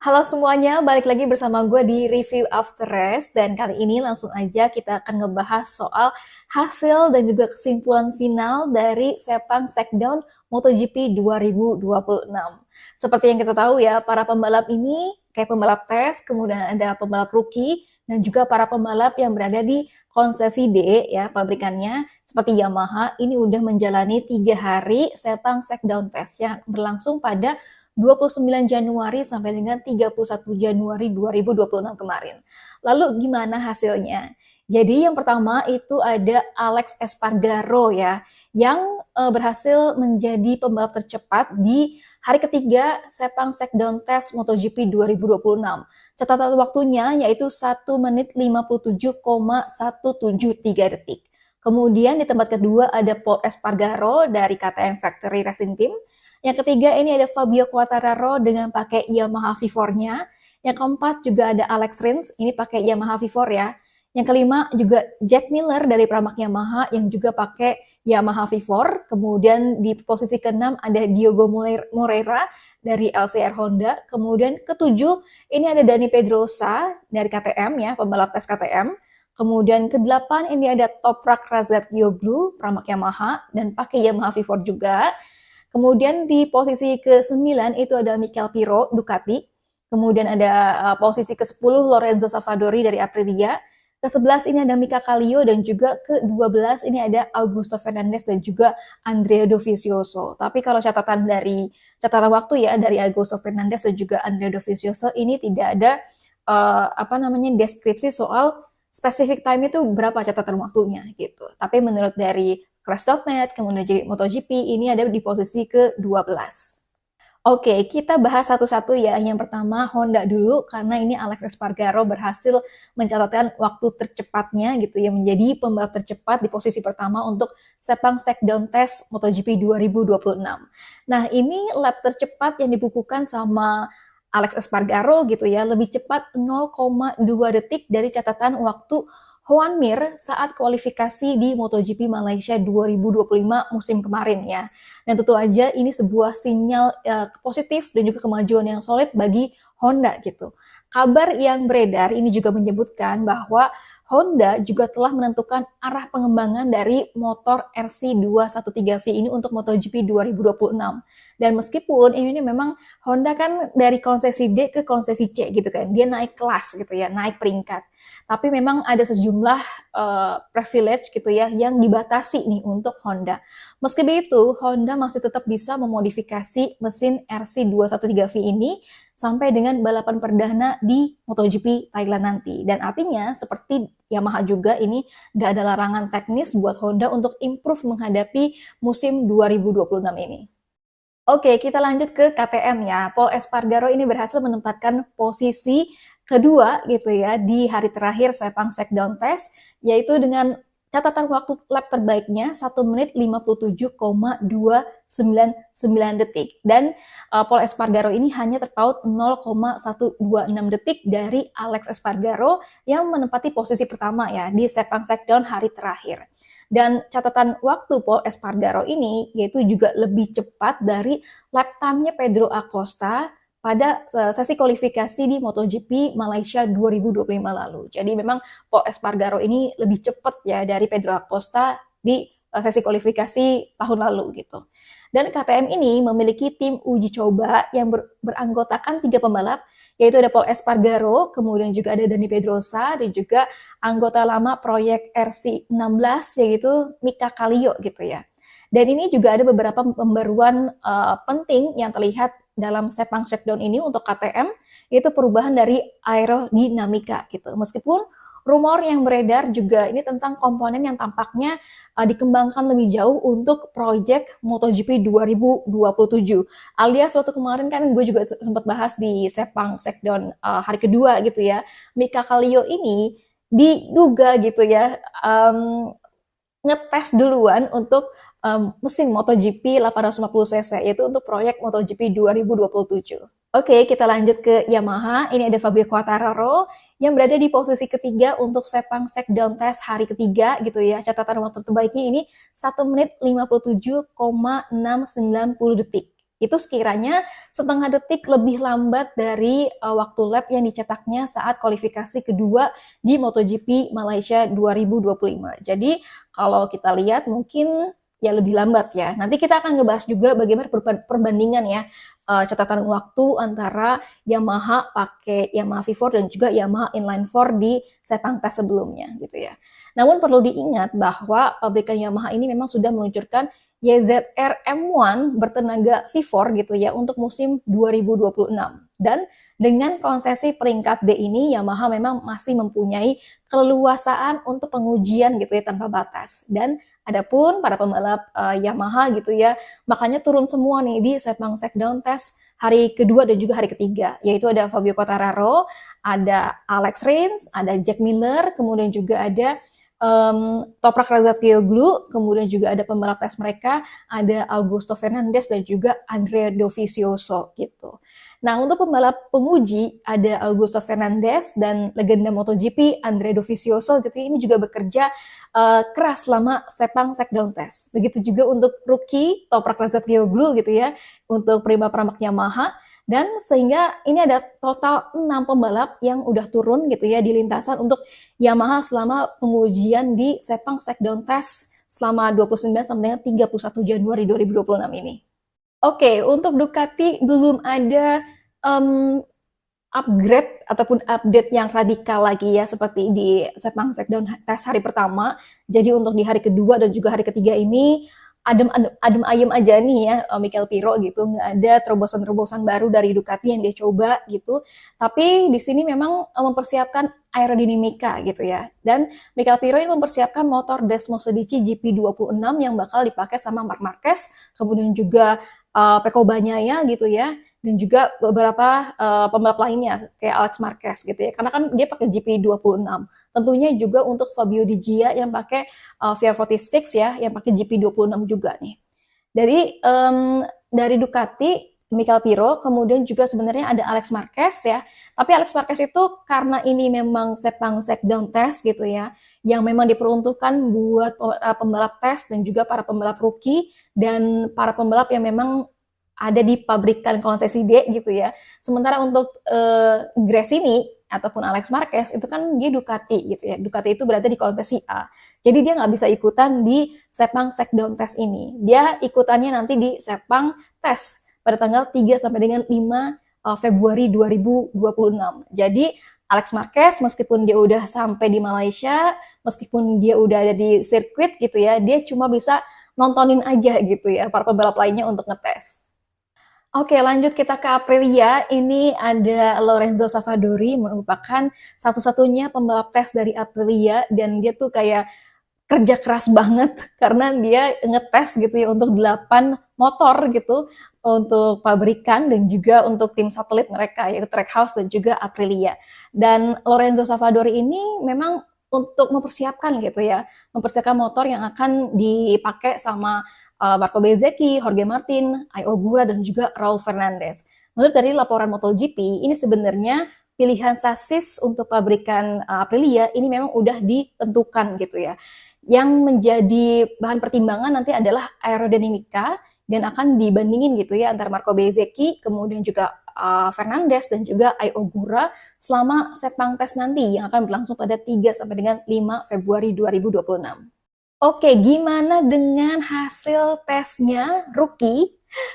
Halo semuanya, balik lagi bersama gue di Review After Race dan kali ini langsung aja kita akan ngebahas soal hasil dan juga kesimpulan final dari Sepang Sekdown MotoGP 2026. Seperti yang kita tahu ya, para pembalap ini kayak pembalap tes, kemudian ada pembalap rookie, dan juga para pembalap yang berada di konsesi D ya pabrikannya seperti Yamaha ini udah menjalani 3 hari Sepang Sekdown Test yang berlangsung pada 29 Januari sampai dengan 31 Januari 2026 kemarin. Lalu gimana hasilnya? Jadi yang pertama itu ada Alex Espargaro ya, yang berhasil menjadi pembalap tercepat di hari ketiga Sepang Sekdown Test MotoGP 2026. Catatan waktunya yaitu 1 menit 57,173 detik. Kemudian di tempat kedua ada Paul Espargaro dari KTM Factory Racing Team. Yang ketiga ini ada Fabio Quartararo dengan pakai Yamaha V4-nya. Yang keempat juga ada Alex Rins, ini pakai Yamaha V4 ya. Yang kelima juga Jack Miller dari Pramac Yamaha yang juga pakai Yamaha V4. Kemudian di posisi keenam ada Diogo Moreira dari LCR Honda. Kemudian ketujuh ini ada Dani Pedrosa dari KTM ya, pembalap tes KTM. Kemudian ke-8 ini ada Toprak Razgatlioglu, Pramac Yamaha dan pakai Yamaha V4 juga. Kemudian di posisi ke-9 itu ada Mikel Piro, Ducati. Kemudian ada posisi ke-10 Lorenzo Savadori dari Aprilia. Ke-11 ini ada Mika Kallio dan juga ke-12 ini ada Augusto Fernandez dan juga Andrea Dovizioso. Tapi kalau catatan waktu ya dari Augusto Fernandez dan juga Andrea Dovizioso ini tidak ada deskripsi soal specific time itu berapa catatan waktunya gitu. Tapi menurut dari Crash.net, kemudian jadi MotoGP, ini ada di posisi ke-12. Oke, kita bahas satu-satu ya. Yang pertama Honda dulu, karena ini Alex Espargaro berhasil mencatatkan waktu tercepatnya gitu ya, menjadi pembalap tercepat di posisi pertama untuk Sepang Sekdown Test MotoGP 2026. Nah, ini lap tercepat yang dibukukan sama Alex Espargaro gitu ya, lebih cepat 0,2 detik dari catatan waktu Joan Mir saat kualifikasi di MotoGP Malaysia 2025 musim kemarin ya. Dan tentu aja ini sebuah sinyal positif dan juga kemajuan yang solid bagi Honda gitu. Kabar yang beredar ini juga menyebutkan bahwa Honda juga telah menentukan arah pengembangan dari motor RC213V ini untuk MotoGP 2026. Dan meskipun ini memang Honda kan dari konsesi D ke konsesi C gitu kan, dia naik kelas gitu ya, naik peringkat. Tapi memang ada sejumlah privilege gitu ya yang dibatasi nih untuk Honda. Meski begitu, Honda masih tetap bisa memodifikasi mesin RC213V ini sampai dengan balapan perdana di MotoGP Thailand nanti. Dan artinya seperti Yamaha juga ini nggak ada larangan teknis buat Honda untuk improve menghadapi musim 2026 ini. Oke, kita lanjut ke KTM ya. Paul Espargaro ini berhasil menempatkan posisi kedua gitu ya di hari terakhir Sepang Sekdown Test, yaitu dengan catatan waktu lap terbaiknya 1 menit 57,299 detik. Dan Paul Espargaro ini hanya terpaut 0,126 detik dari Alex Espargaro yang menempati posisi pertama ya di Sepang Sekdown hari terakhir. Dan catatan waktu Paul Espargaro ini yaitu juga lebih cepat dari lap time-nya Pedro Acosta pada sesi kualifikasi di MotoGP Malaysia 2025 lalu. Jadi memang Paul Espargaro ini lebih cepat ya dari Pedro Acosta di sesi kualifikasi tahun lalu gitu. Dan KTM ini memiliki tim uji coba yang beranggotakan 3 pembalap, yaitu ada Paul Espargaro, kemudian juga ada Dani Pedrosa, dan juga anggota lama proyek RC16 yaitu Mika Kallio gitu ya. Dan ini juga ada beberapa pembaruan penting yang terlihat dalam Sepang Sekdown ini untuk KTM, yaitu perubahan dari aerodinamika gitu. Meskipun rumor yang beredar juga ini tentang komponen yang tampaknya dikembangkan lebih jauh untuk proyek MotoGP 2027. Alias waktu kemarin kan gue juga sempat bahas di Sepang Sekdown hari kedua gitu ya. Mika Kallio ini diduga gitu ya ngetes duluan untuk mesin MotoGP 850cc, yaitu untuk proyek MotoGP 2027. Oke, kita lanjut ke Yamaha. Ini ada Fabio Quartararo yang berada di posisi ketiga untuk Sepang Sekdown Test hari ketiga gitu ya. Catatan waktu terbaiknya ini 1 menit 57,690 detik. Itu sekiranya setengah detik lebih lambat dari waktu lap yang dicetaknya saat kualifikasi kedua di MotoGP Malaysia 2025. Jadi kalau kita lihat mungkin ya lebih lambat ya. Nanti kita akan ngebahas juga bagaimana perbandingan ya catatan waktu antara Yamaha pakai Yamaha V4 dan juga Yamaha Inline 4 di Sepang Test sebelumnya gitu ya. Namun perlu diingat bahwa pabrikan Yamaha ini memang sudah meluncurkan YZR M1 bertenaga V4 gitu ya untuk musim 2026. Dan dengan konsesi peringkat D ini Yamaha memang masih mempunyai keleluasaan untuk pengujian gitu ya tanpa batas. Dan adapun para pembalap Yamaha gitu ya, makanya turun semua nih di Sepang Shakedown Test hari kedua dan juga hari ketiga, yaitu ada Fabio Quartararo, ada Alex Rins, ada Jack Miller, kemudian juga ada Toprak Razgatlioglu, kemudian juga ada pembalap tes mereka, ada Augusto Fernandes dan juga Andrea Dovizioso gitu. Nah, untuk pembalap penguji ada Augusto Fernandes dan legenda MotoGP Andrea Dovizioso gitu. Ini juga bekerja keras selama Sepang Shakedown Test. Begitu juga untuk rookie Toprak Razgatlioglu gitu ya, untuk prima pramak Yamaha. Dan sehingga ini ada total 6 pembalap yang udah turun gitu ya di lintasan untuk Yamaha selama pengujian di Sepang Shakedown Test selama 29 sampai dengan 31 Januari 2026 ini. Oke, untuk Ducati belum ada upgrade ataupun update yang radikal lagi ya seperti di Sepang Shakedown Test hari pertama. Jadi untuk di hari kedua dan juga hari ketiga ini adem ayem aja nih ya Mikel Piro gitu, nggak ada terobosan-terobosan baru dari Ducati yang dia coba gitu. Tapi di sini memang mempersiapkan aerodinamika gitu ya. Dan Mikel Piro ini mempersiapkan motor Desmos Edici GP26 yang bakal dipakai sama Marc Marquez, kemudian juga Pecco Bagnaia gitu ya. Dan juga beberapa pembalap lainnya kayak Alex Marquez gitu ya. Karena kan dia pakai GP26. Tentunya juga untuk Fabio Di Gia yang pakai VR46 ya, yang pakai GP26 juga nih. Dari Ducati, Mikel Piro, kemudian juga sebenarnya ada Alex Marquez ya. Tapi Alex Marquez itu karena ini memang Sepang Shakedown Test gitu ya, yang memang diperuntukkan buat pembalap tes dan juga para pembalap rookie dan para pembalap yang memang ada di pabrikan konsesi D gitu ya. Sementara untuk Grace ini ataupun Alex Marquez itu kan dia Ducati gitu ya. Ducati itu berada di konsesi A. Jadi dia nggak bisa ikutan di Sepang Shakedown Test ini. Dia ikutannya nanti di Sepang Test pada tanggal 3 sampai dengan 5 Februari 2026. Jadi Alex Marquez meskipun dia udah sampai di Malaysia, meskipun dia udah ada di sirkuit gitu ya, dia cuma bisa nontonin aja gitu ya para pembalap lainnya untuk ngetes. Oke, lanjut kita ke Aprilia. Ini ada Lorenzo Savadori, merupakan satu-satunya pembalap tes dari Aprilia dan dia tuh kayak kerja keras banget karena dia ngetes gitu ya untuk 8 motor gitu untuk pabrikan dan juga untuk tim satelit mereka yaitu Trackhouse dan juga Aprilia. Dan Lorenzo Savadori ini memang untuk mempersiapkan gitu ya, mempersiapkan motor yang akan dipakai sama Marco Bezzecchi, Jorge Martin, Ai Ogura, dan juga Raul Fernandez. Menurut dari laporan MotoGP, ini sebenarnya pilihan sasis untuk pabrikan Aprilia ini memang udah ditentukan gitu ya. Yang menjadi bahan pertimbangan nanti adalah aerodinamika dan akan dibandingin gitu ya antara Marco Bezzecchi, kemudian juga Fernandez dan juga Ai Ogura selama Sepang Test nanti yang akan berlangsung pada 3 sampai dengan 5 Februari 2026. Oke, gimana dengan hasil tesnya rookie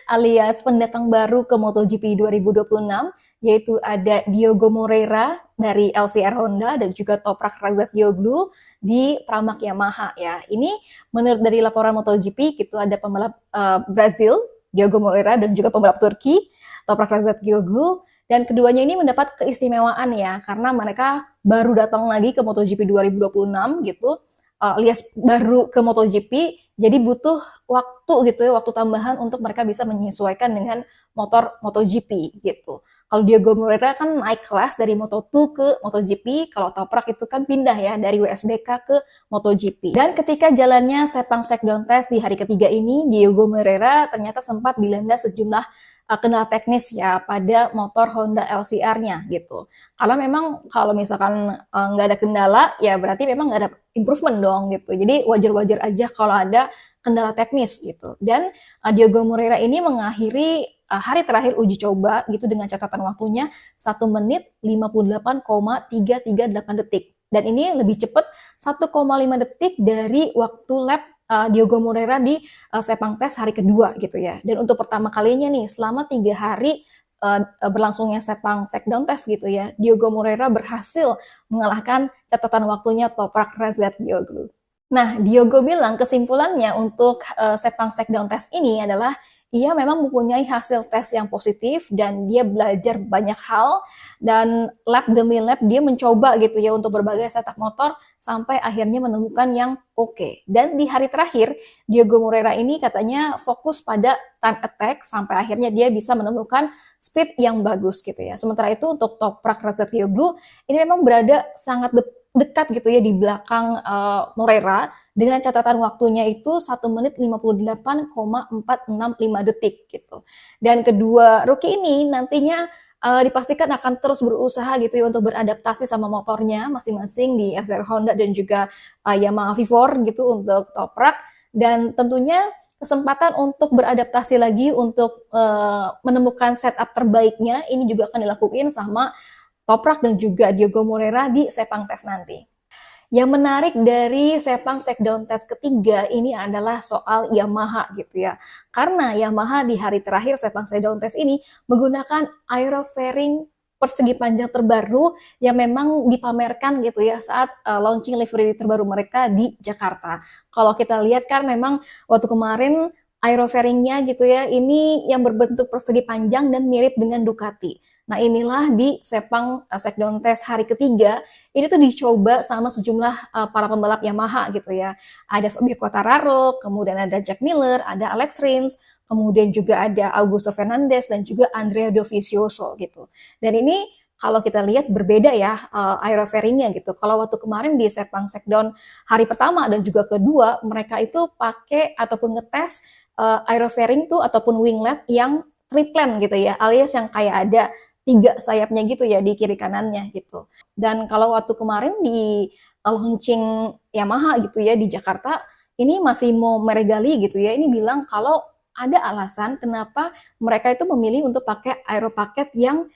alias pendatang baru ke MotoGP 2026, yaitu ada Diogo Moreira dari LCR Honda dan juga Toprak Razgatlioglu di Pramac Yamaha ya. Ini menurut dari laporan MotoGP itu ada pembalap Brazil, Diogo Moreira dan juga pembalap Turki, Toprak Razgatlioglu, dan keduanya ini mendapat keistimewaan ya karena mereka baru datang lagi ke MotoGP 2026 gitu. Alias baru ke MotoGP, jadi butuh waktu gitu ya, waktu tambahan untuk mereka bisa menyesuaikan dengan motor MotoGP gitu. Kalau Diogo Moreira kan naik kelas dari Moto2 ke MotoGP, kalau Toprak itu kan pindah ya dari WSBK ke MotoGP. Dan ketika jalannya Sepang Shakedown Test di hari ketiga ini, Diogo Moreira ternyata sempat dilanda sejumlah kendala teknis ya pada motor Honda LCR-nya gitu. Karena memang kalau misalkan nggak ada kendala, ya berarti memang nggak ada improvement dong gitu. Jadi wajar-wajar aja kalau ada kendala teknis gitu. Dan Diogo Moreira ini mengakhiri hari terakhir uji coba gitu dengan catatan waktunya 1 menit 58,338 detik. Dan ini lebih cepat 1,5 detik dari waktu lap Diogo Moreira di Sepang Test hari kedua gitu ya. Dan untuk pertama kalinya nih selama 3 hari berlangsungnya Sepang Shakedown Test gitu ya, Diogo Moreira berhasil mengalahkan catatan waktunya Toprak Razgatlioglu. Nah, Diogo bilang kesimpulannya untuk Sepang Shakedown Test ini adalah ia memang mempunyai hasil tes yang positif dan dia belajar banyak hal dan lap demi lap dia mencoba gitu ya untuk berbagai setup motor sampai akhirnya menemukan yang oke. Dan di hari terakhir Diogo Moreira ini katanya fokus pada time attack sampai akhirnya dia bisa menemukan speed yang bagus gitu ya. Sementara itu untuk Toprak Razgatlioglu ini memang berada sangat dekat gitu ya di belakang Moreira dengan catatan waktunya itu 1 menit 58,465 detik gitu. Dan kedua rookie ini nantinya dipastikan akan terus berusaha gitu ya untuk beradaptasi sama motornya masing-masing di XR Honda dan juga Yamaha V4 gitu untuk Toprak, dan tentunya kesempatan untuk beradaptasi lagi untuk menemukan setup terbaiknya ini juga akan dilakukan sama Toprak dan juga Diogo Moreira di Sepang Test nanti. Yang menarik dari Sepang Shakedown Test ketiga ini adalah soal Yamaha gitu ya. Karena Yamaha di hari terakhir Sepang Shakedown Test ini menggunakan aero fairing persegi panjang terbaru yang memang dipamerkan gitu ya saat launching livery terbaru mereka di Jakarta. Kalau kita lihat kan memang waktu kemarin aero fairingnya gitu ya, ini yang berbentuk persegi panjang dan mirip dengan Ducati. Nah inilah di Sepang Shakedown Test hari ketiga, ini tuh dicoba sama sejumlah para pembalap Yamaha gitu ya. Ada Fabio Quartararo, kemudian ada Jack Miller, ada Alex Rins, kemudian juga ada Augusto Fernandez dan juga Andrea Dovizioso gitu. Dan ini kalau kita lihat berbeda ya aero fairingnya gitu. Kalau waktu kemarin di Sepang Shakedown hari pertama dan juga kedua, mereka itu pakai ataupun ngetes aero fairing tuh ataupun winglet yang triplan gitu ya, alias yang kayak ada 3 sayapnya gitu ya di kiri kanannya gitu. Dan kalau waktu kemarin di launching Yamaha gitu ya di Jakarta, ini masih mau meregali gitu ya, ini bilang kalau ada alasan kenapa mereka itu memilih untuk pakai aero paket yang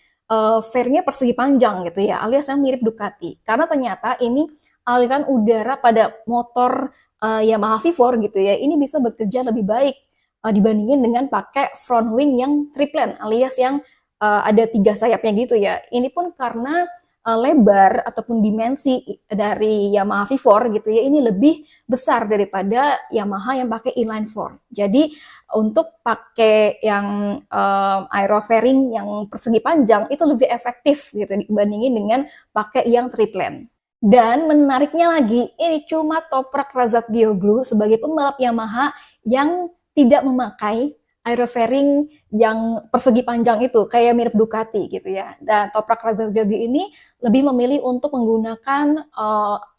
fairnya persegi panjang gitu ya, alias yang mirip Ducati. Karena ternyata ini aliran udara pada motor Yamaha V4 gitu ya, ini bisa bekerja lebih baik dibandingin dengan pakai front wing yang triplan, alias yang ada 3 sayapnya gitu ya. Ini pun karena lebar ataupun dimensi dari Yamaha V4 gitu ya, ini lebih besar daripada Yamaha yang pakai inline 4. Jadi untuk pakai yang aero fairing yang persegi panjang itu lebih efektif gitu dibandingin dengan pakai yang triplan. Dan menariknya lagi, ini cuma Toprak Razgatlioglu sebagai pembalap Yamaha yang tidak memakai aero fairing yang persegi panjang itu, kayak mirip Ducati gitu ya. Dan Toprak Razgatlioglu ini lebih memilih untuk menggunakan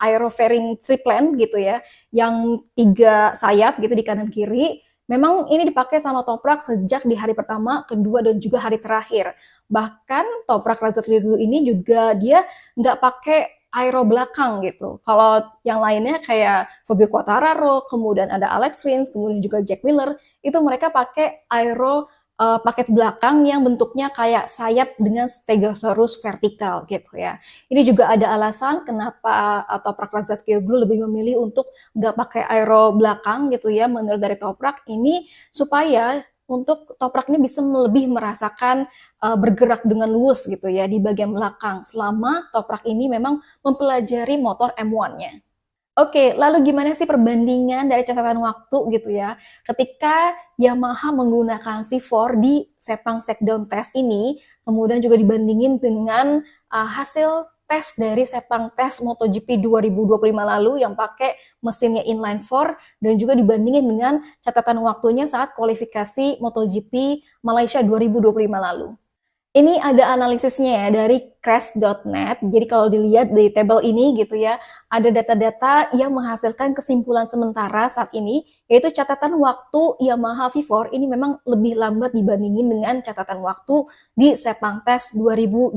aero fairing triplan gitu ya, yang 3 sayap gitu di kanan kiri. Memang ini dipakai sama Toprak sejak di hari pertama, kedua, dan juga hari terakhir. Bahkan Toprak Razgatlioglu ini juga dia nggak pakai aero belakang gitu. Kalau yang lainnya kayak Fabio Quartararo, kemudian ada Alex Rins, kemudian juga Jack Miller, itu mereka pakai aero paket belakang yang bentuknya kayak sayap dengan stegosaurus vertikal gitu ya. Ini juga ada alasan kenapa Toprak Razgatlioglu lebih memilih untuk nggak pakai aero belakang gitu ya, menurut dari Toprak ini supaya untuk Toprak ini bisa lebih merasakan bergerak dengan luwes gitu ya di bagian belakang selama Toprak ini memang mempelajari motor M1-nya. Oke, lalu gimana sih perbandingan dari catatan waktu gitu ya ketika Yamaha menggunakan V4 di Sepang Shakedown Test ini, kemudian juga dibandingin dengan hasil tes dari Sepang Test MotoGP 2025 lalu yang pakai mesinnya inline 4 dan juga dibandingin dengan catatan waktunya saat kualifikasi MotoGP Malaysia 2025 lalu. Ini ada analisisnya ya dari crash.net. Jadi kalau dilihat di tabel ini gitu ya, ada data-data yang menghasilkan kesimpulan sementara saat ini, yaitu catatan waktu Yamaha V4 ini memang lebih lambat dibandingin dengan catatan waktu di Sepang Test 2025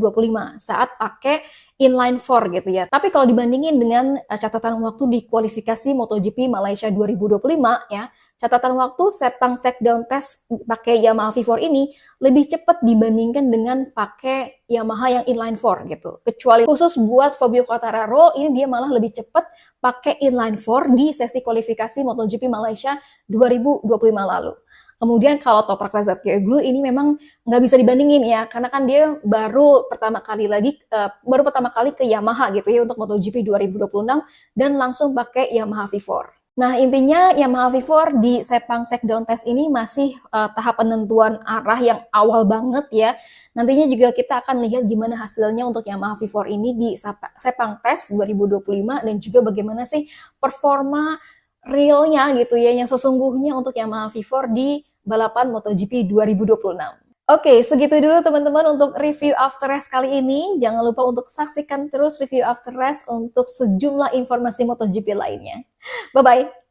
saat pakai inline 4 gitu ya. Tapi kalau dibandingin dengan catatan waktu di kualifikasi MotoGP Malaysia 2025 ya, catatan waktu Sepang Shakedown Test pakai Yamaha V4 ini lebih cepat dibandingkan dengan pakai Yamaha yang inline 4 gitu. Kecuali khusus buat Fabio Quartararo, ini dia malah lebih cepat pakai inline 4 di sesi kualifikasi MotoGP Malaysia 2025 lalu. Kemudian kalau Toprak Razgatlioglu ini memang nggak bisa dibandingin ya, karena kan dia baru pertama kali ke Yamaha gitu ya untuk MotoGP 2026 dan langsung pakai Yamaha V4. Nah, intinya Yamaha V4 di Sepang Shakedown Test ini masih tahap penentuan arah yang awal banget ya. Nantinya juga kita akan lihat gimana hasilnya untuk Yamaha V4 ini di Sepang Test 2025 dan juga bagaimana sih performa realnya gitu ya, yang sesungguhnya untuk Yamaha V4 di balapan MotoGP 2026. Oke, segitu dulu teman-teman untuk review after race kali ini. Jangan lupa untuk saksikan terus review after race untuk sejumlah informasi MotoGP lainnya. Bye-bye!